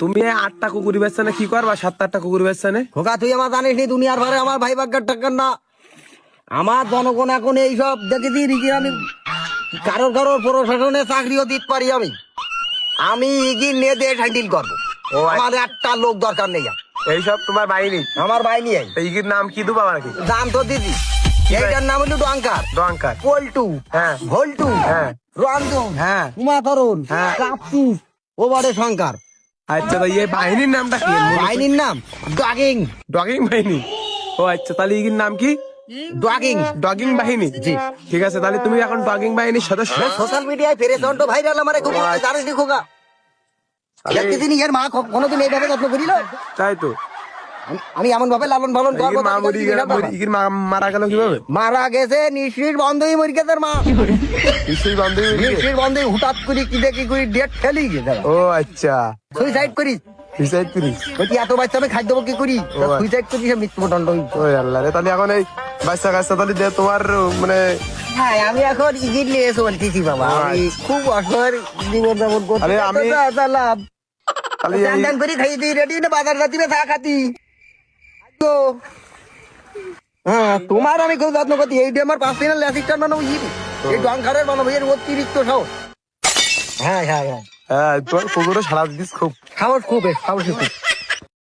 তুমি এই 8টা কুকুরি বেচছো না কি করবা? 7-8টা কুকুরি বেচছো না? খোকা তুই আমার জানিস নি দুনিয়ার ভরে আমার ভাই বাগ্গার টাক্কার না। আমার জনগণ এখন এইসব দেখেছি রিকি আমি কারোর প্রশাসনে চাকরিও দিতে পারি আমি। আমি ইগির নিয়ে দিয়ে হ্যান্ডেল করবো। ও আমার একটা লোক দরকার নেই আর। এইসব তোমার বাহিনী? আমার ভাই নিয়ে এইগির নাম কি দেবো নাকি? দাম তো দিদি। এইটার নাম হলো ডঙ্কার, ডঙ্কার, পল্টু, হ্যাঁ, ভল্টু, হ্যাঁ, রঞ্জন, হ্যাঁ, উমা তরুণ, হ্যাঁ। কাপসিস, ওবারে শঙ্কর। আচ্ছা তো এই বাহিনীর নামটা কি? বাহিনীর নাম ডগিং। ডগিং বাহিনী। ও আচ্ছা, তাহলে এগির নাম কি? ডগিং। ডগিং বাহিনী। জি। ঠিক আছে, তাহলে তুমি এখন ডগিং বাহিনীর সদস্য। সোশ্যাল মিডিয়ায় ফেরেছন্ট ভাইরাল আমার খুব জানিস নি খোকা। দেখতেছি নি এর মা কোনোদিন এইভাবে যত্ন করিল? তাই তো। আমি এমন ভাবে লালন পালন করবো। ইগির মা ইগির মা মারা গেল কিভাবে? মারা গেছে নিশ্চিত বন্ধই মরি গেছে মা। নিশ্চয়ই বান্ধবী। নিশ্চিত বন্ধই হুটাৎ করি কি দেখি করি ডেট ফেলি গেছে। ও আচ্ছা, সুইসাইড করি। সুইসাইড করিস? বলছি এত বাচ্চা আমি খাদ্য কি করি? সুইসাইড করি সে মৃত্যুদণ্ড। ও আল্লাহ রে, তাহলে এখন এই বাচ্চা কাচ্চা তাহলে যে তোমার মানে হ্যাঁ আমি এখন ইগির নিয়ে চলতেছি বাবা। আমি খুব অসহায় জীবন যাপন করছি। আরে আমি লাভ তাহলে এই দান করে খাই দিই রেডি না বাজার রাতি চা খাতি তো। হ্যাঁ তোমার আমি খুব যত্ন করছি। এই আমার 5 দিনের ল্যাসিস্টার বানাবো এই ডঙ্কারের বানাবো এর অতিরিক্ত সাহস। হ্যাঁ হ্যাঁ হ্যাঁ হ্যাঁ, তোমার কুকুরও সারা দিস খুব। সাহস খুব সাহস খুব।